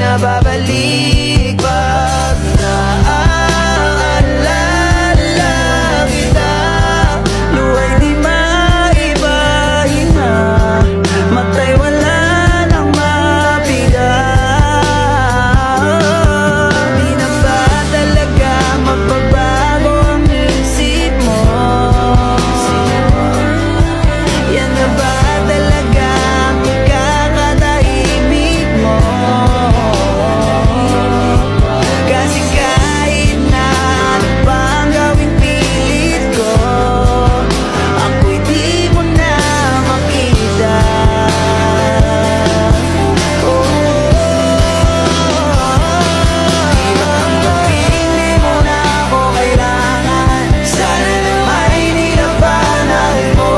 na babalik pag naaalala kita. Luwa'y di maibahin na, matay wala nang mapiga. Di na ba talaga magbabago ang isip mo? Yan na ba talaga ang ikakatahimik mo? Kasi kahit na ano pang gawing pilit ko, ako'y di mo na makita. Di ba tanggapin, di mo na ako kailangan? Sana naman nilabanan mo.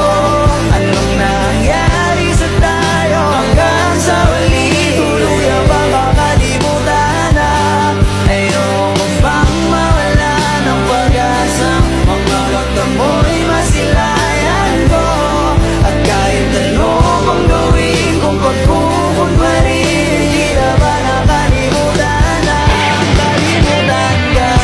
Anong nangyari sa tayo hanggang sa huli? Tuluyan bang kakalimutan na? Ayoko pang mawala ng pag-asa. Mga mata mo'y masilayan ko. At kahit ano pang gawin kong pagkukunwari, di na ba nakalimutan na? Kalimutan ka.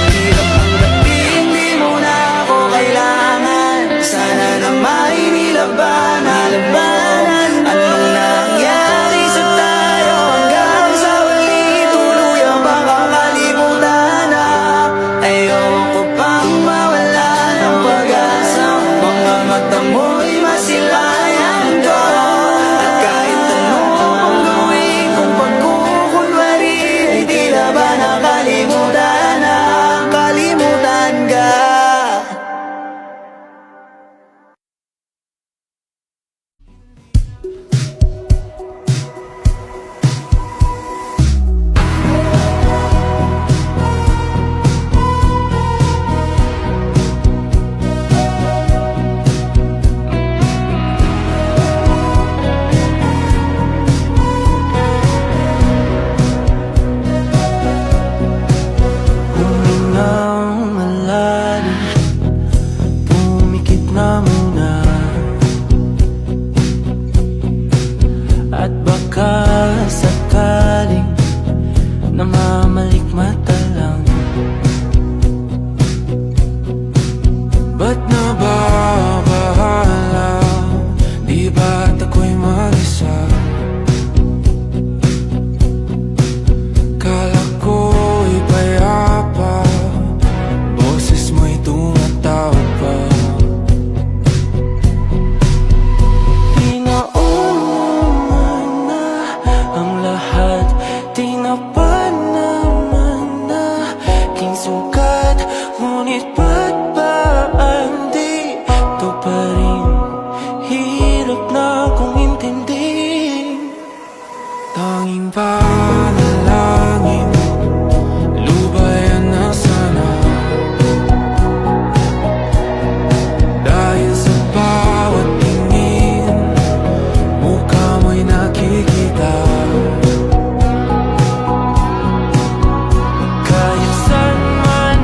Hirap tanggapin, di mo na ako kailangan. Sana naman nilabanan. Anong nangyari sa tayo hanggang sa huli? Tuluyan bang kakalimutan na? Ayoko pang mawala ng pag-asa. Mga mata mo'y masilayan ko. At kahit ano pang gawin kong pagkukunwari, di na ba nakalimutan na? Kalimutan ka. Humingang malalim, pumikit na muna. At baka sakaling namamalikmata lang. Ba't nababahala? Di ba't ako'y mag-isa? Kala ko'y payapa, boses mo'y tumatawag pa. Di naman na ang lahat, di na pa naman na king sukat. Ngunit ba't ba hindi ito pa rin? Hirap na kong intindihin. Tanging panalangin, lubayan na sana. Dahil sa bawat tingin, mukha mo'y nakikita. Kahit saan man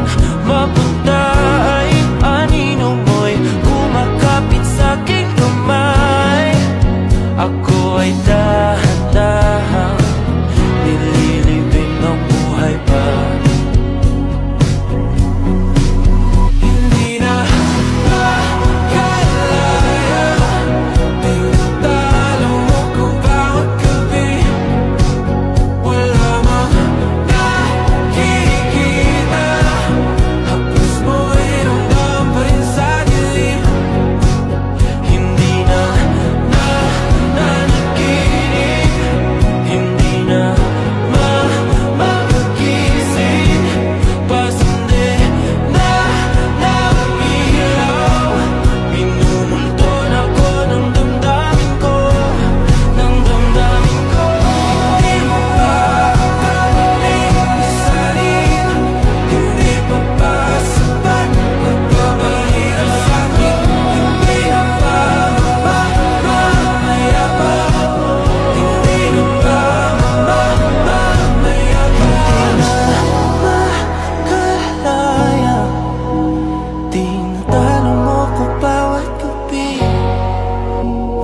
mapunta ay anino mo'y kumakapit sa'king kamay. Ako ay dahan-dahan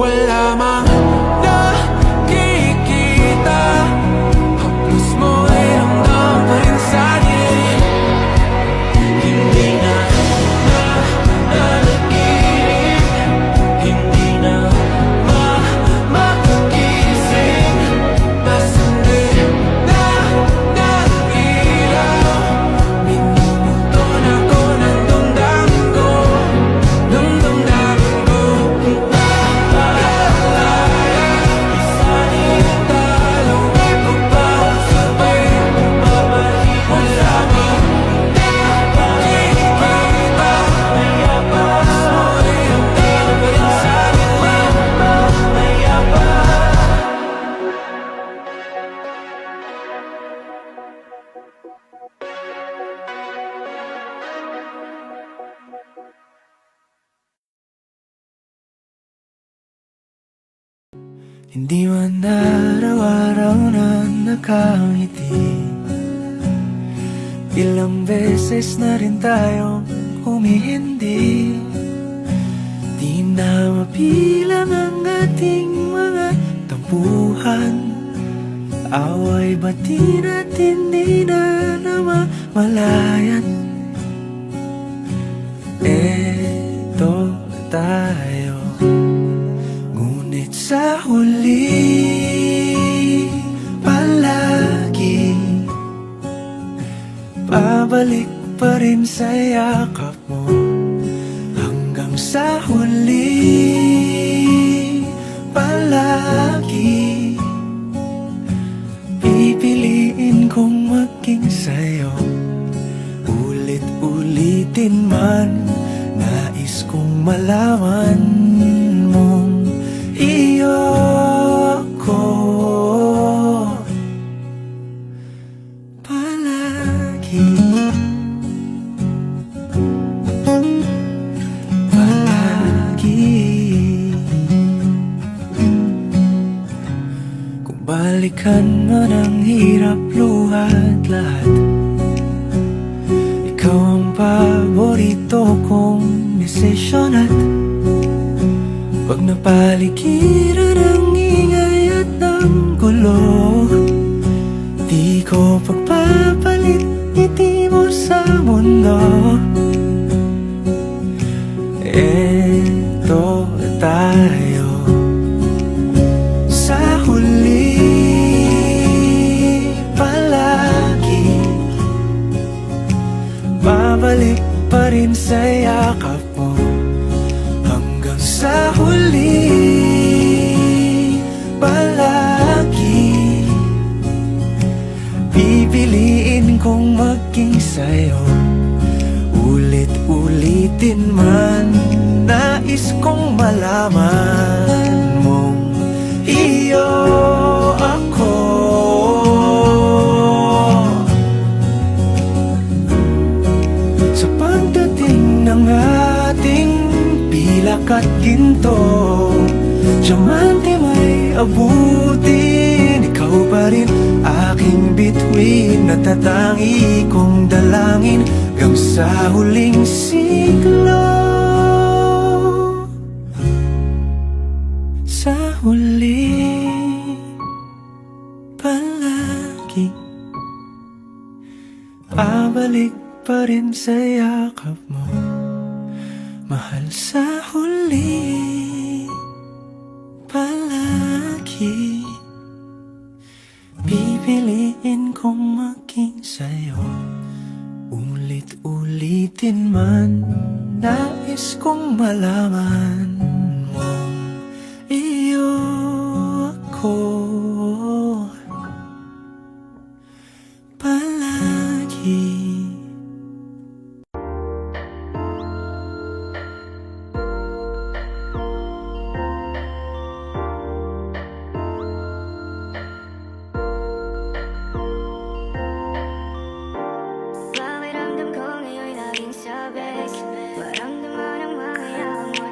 wala mang nakikita. Haplos mo ay ramdam pa rin sa'kin. Hindi na nanaginip, hindi na makakising. Nasundin na ng ilaw, minumunton ako ng damdamin ko, ng damdamin ko. Naalala, isanin ang talong ay pagpapasabay, babalik mo lamang. Nakikita, mayabas mo ay hanggang pa rin sa'kin, mayabas. Hindi man araw-araw na nakangiti, ilang beses na rin tayong humihindi. Di na mapilang ang ating mga tampuhan, away bati natin di na namamalayan. Eto tayo, ngunit sa huli palagi babalik pa rin sa yakap mo. Hanggang sa huli palagi pipiliin kong maging sa'yo. Ulit-ulitin man, nais kong malaman mong iyo ako palagi. Palagi. Kung balikan man ang hirap, luha at lahat, ikaw ang paborito kong desisyon. At pag napaligiran ang ingay at ng gulo, di ko pagpapalit ngiti mo sa mundo. Eto tayo, sa huli palagi babalik pa rin sa yakap mo. Hanggang sa huli palagi pipiliin kong maging sa'yo. Ulit-ulitin man, nais kong malaman mong iyo ako. Sa pagdating ng ating pilak at ginto, diamante may abutin, ikaw pa rin aking bituin, natatangi kong dalangin hanggang sa huling siglo. Sa huli palagi babalik pa rin sa yakap mo, mahal. Sa huli palagi pipiliin kong maging sa'yo. Ulit-ulitin man, nais kong malaman mo iyo ako palagi. Pakiramdam ko ngayon'y laging sabik, maramdaman ang mga yakap mo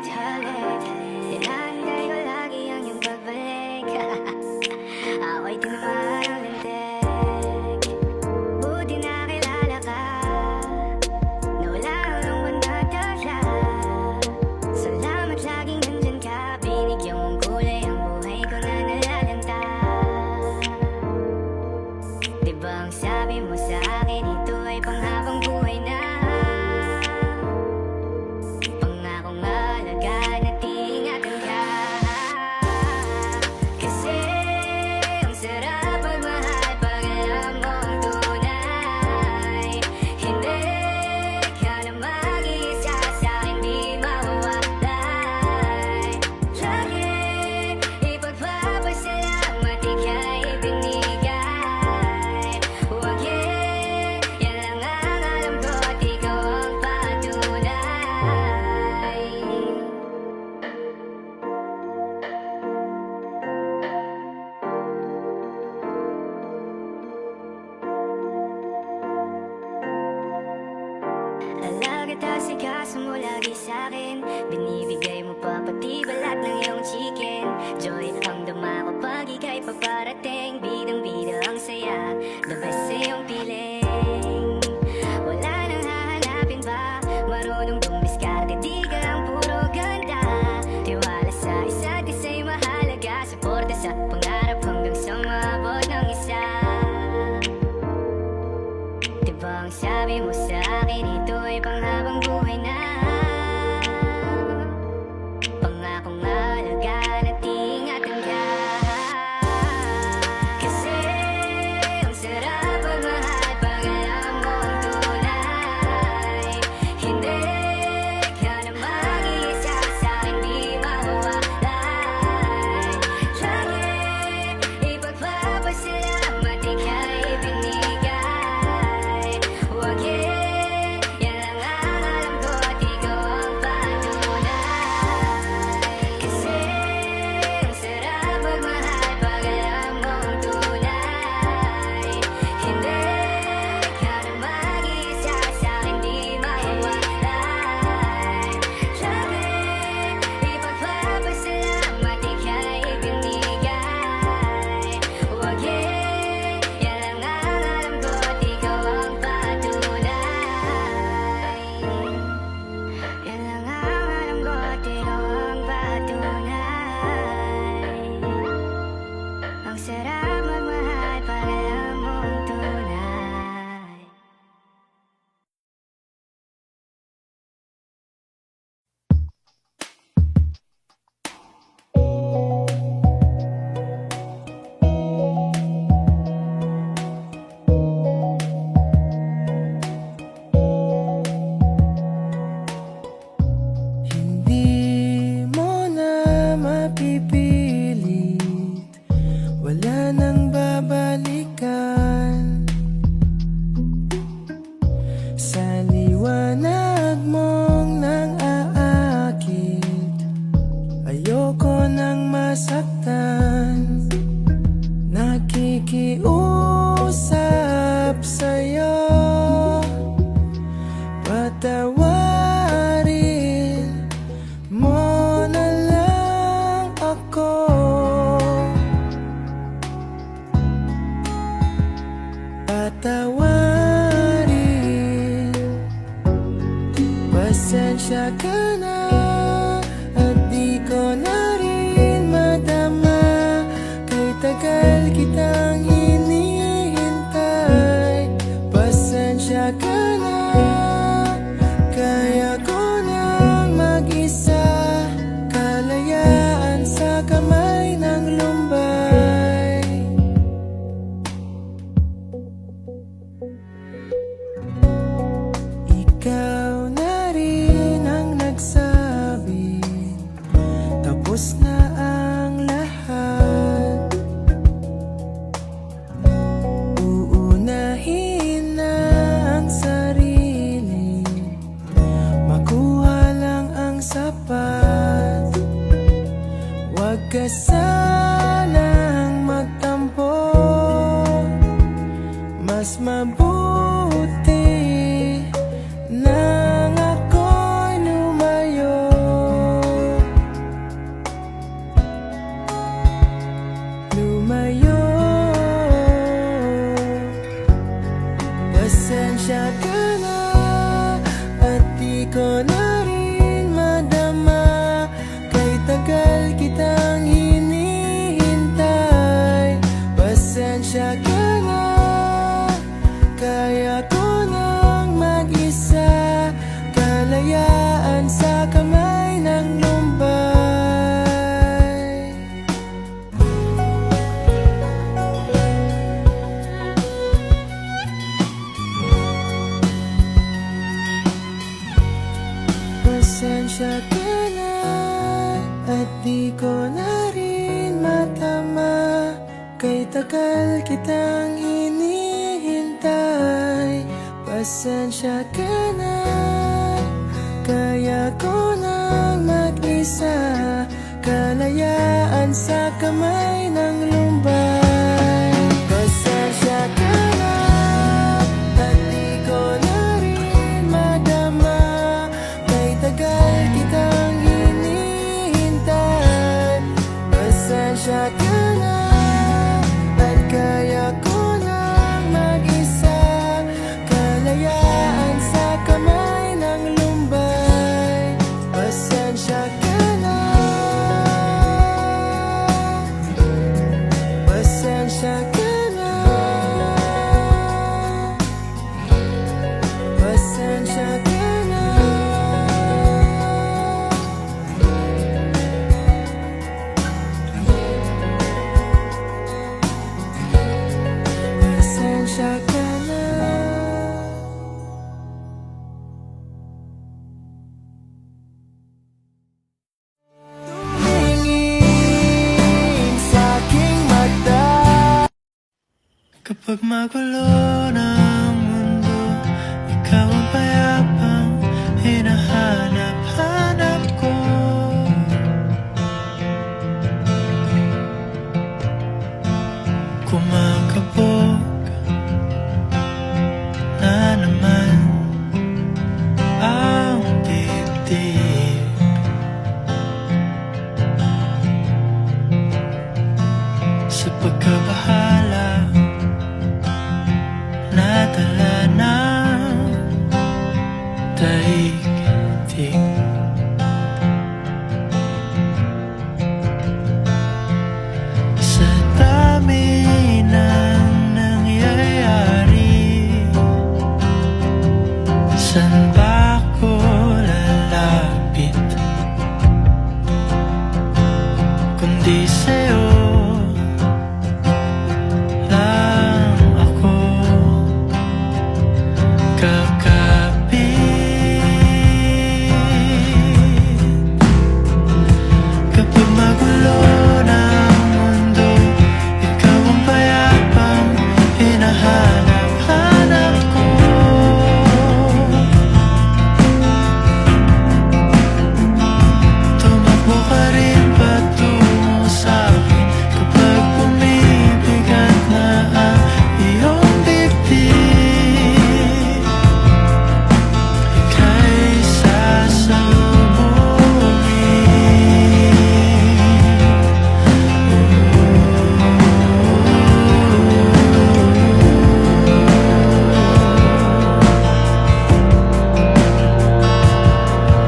inasikaso mo lagi sa'kin. Binibigay mo pa pati balat ng iyong chicken. Joy ang dama ko pag ika'y paparating. Bidang-bida ang saya, the best sa iyong piling. Wala nang hahanapin pa, marunong dumiskarte, di ka lang puro ganda. Tiwala sa isa't isa'y mahalaga, suporta sa pangarap hanggang sa maabot ng isa. Diba ang sabi mo sa akin, ito ay panghabang buhay na. Pangakong alagaan at ingatan ka. Kasi ang sarap magmahal pag alam mo ang tunay. Hindi ka na mag-iisa sa'kin, di mawawalay. Lagi ipagpapasalamat ika'y binigay. Huwag yan lang ang alam ko at ikaw ang patunay. Kasi ang sarap magmahal pag alam mo ang tunay. Hindi ka na mag-iisa sa'kin, di mawawalay. Lagi ipagpapasalamat ika'y binigay. Huwag yan lang ang alam ko at ikaw ang patunay. Yan lang ang alam ko at ikaw ang patunay. Ang sarap magmahal pag alam mo ang tunay. Hindi mo na mapipilit, wala nang babalikan. Sa liwanag mong nang aakit, ayoko nang masaktan. Nakikiusap sa'yo, patawarin mo na lang ako. Patawarin, pasensya ka na at di ko na rin madama. Kay tagal kitang hinihintay. Pasensya ka na, kaya ko nang mag-isa. Kalayaan sa kamay ng lumbay. Ikaw na rin ang nagsabi, tapos na ang lahat. Uunahin na ang sarili, makuha lang ang sapat. Huwag ka sanang magtampo, mas mabuti nang ako'y lumayo. Lumayo. Pasensya ka na at di ko na rin madama. Kay tagal kitang hinihintay. Pasensya ka na, kaya ko nang mag-isa. Kalayaan sa kamay ng lumbay. Pasensya ka na at di ko na rin matama. Kay tagal kitang hinihintay. Pasensya ka na, kaya ko nang mag-isa. Kalayaan sa kamay ng lumbay. Pasensya ka na at di ko na rin madama. Pasensya ka na at kaya ko lang mag-isa. Kalayaan sa kamay ng lumbay. Pasensya ka na. Pasensya ka na. Pasensya ka na. Pasensya ka na. Tumingin sa aking mata. Kapag magulo ng mundo, ikaw ang payapang hinahanap-hanap ko. Kumakabog na naman ang dibdib. Sa pagkabahala, nadala ng daigdig. Sa dami ng nangyayari, saan ba ko lalapit kundi sa'yo lang ako kakapit. Kapag magulo ng mundo, ikaw ang payapang hinahanap-hanap ko. Tumakbo ka rin patungo sa'kin kapag bumibigat na ang iyong dibdib. Ika'y sasalubungin.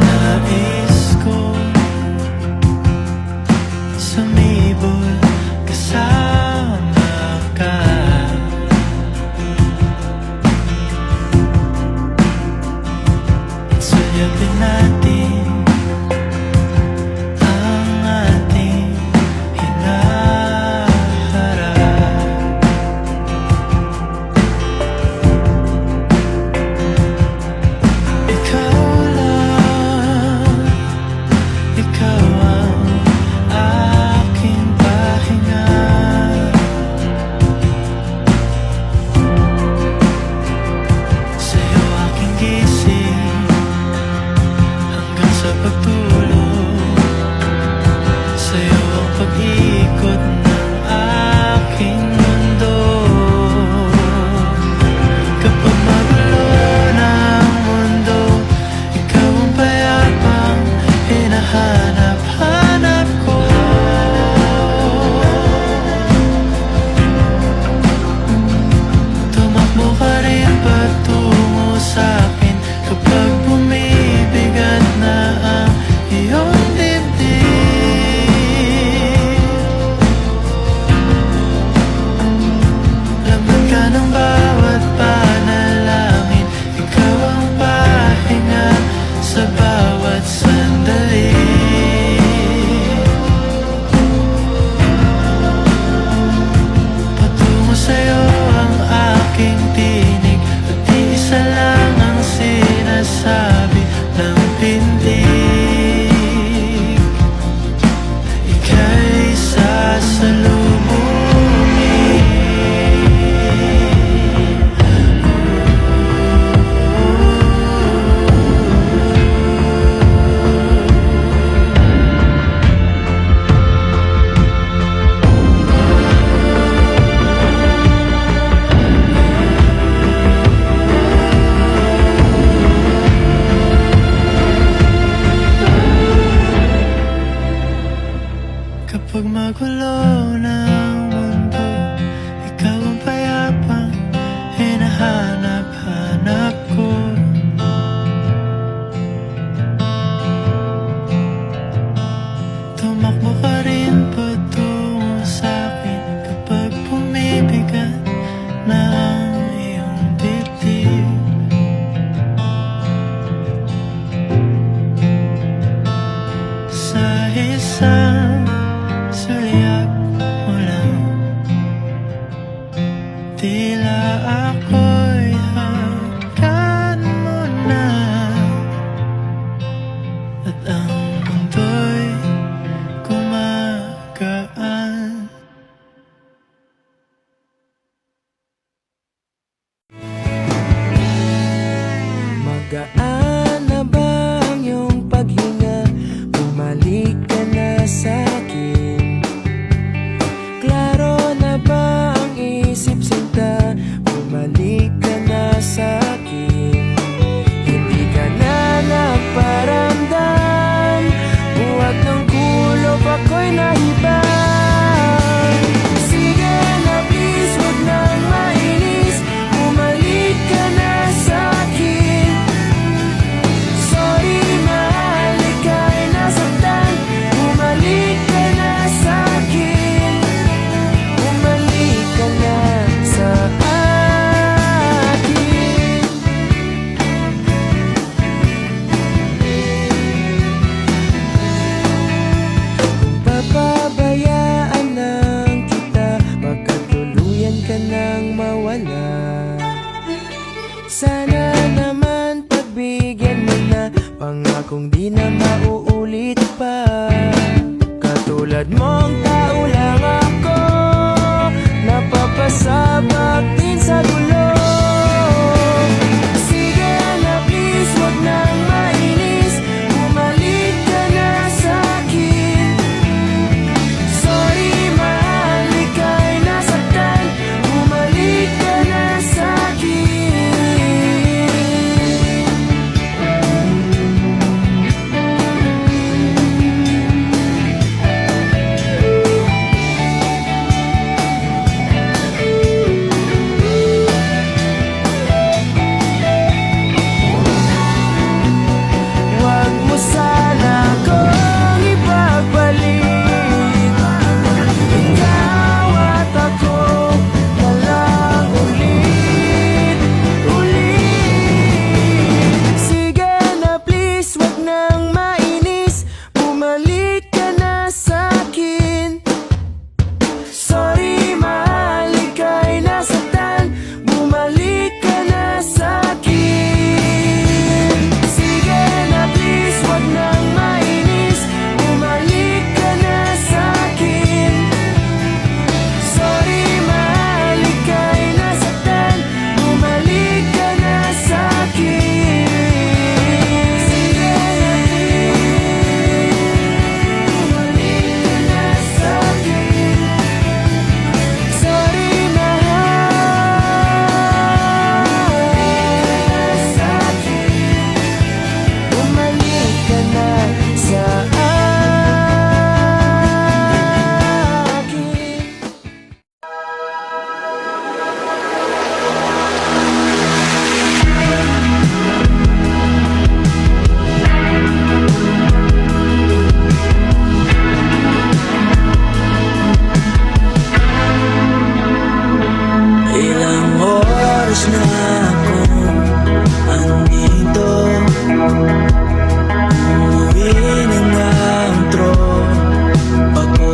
Nais ko sumibol kasama ka. At suyapin natin ang ating hinaharap. Ikaw lang, ikaw ang aking pag gulo ng mundo, ikaw ang payapang hinahanap-hanap ko. Tumakbo ka rin patungo sa'kin kapag bumibigat na ang iyong dibdib. Sa isang sulyap mo lang, tila ako'y hagkan mo na, at ang mundo'y gumagaan. Magaan na ba ang iyong paghinga? Bumalik ka na sa'kin. Klaro na ba ang isip sinta? Bumalik ka na sa'kin. Hindi ka na nagparamdam, buwag ng kulob ako'y nahibang. Sige na please, huwag nang mainis, bumalik ka na sa'kin. Sorry mahal, ika'y nasaktan, bumalik ka na sa'kin. Bumalik ka na sa akin. Kung papabayaan lang kita, baka tuluyan ka nang mawala. Sana naman pagbigyan mo na, pangakong di na mauulit pa. Katulad mong tao lang ako, napapasabak din sa gulo. Sige na please, huwag nang mainis, bumalik ka na sa'kin. Sorry mahal, ika'y nasaktan, bumalik ka na sa'kin. Huwag mo sana akong ipagbalik, ikaw at ako na lang ulit. Sige na please, huwag nang mainis, bumalik ka na sa'kin. Sorry mahal, ika'y nasaktan, bumalik ka na sa'kin. Sige na please, huwag nang mainis, bumalik ka na sa'kin. Sorry mahal, ika'y nasaktan, bumalik ka na sa'kin. Sige na please, bumalik ka na sa'kin. Sorry mahal, sa'kin. Bumalik ka na sa akin. Ilang oras na akong andito, umuwi na nga ang tropa ko.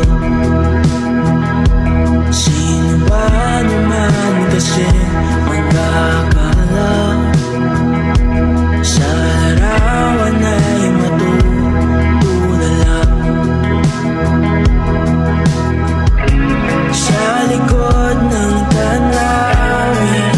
Sino ba naman kasi magkakala sa larawan ay matutulala? Sa likod ng tanawin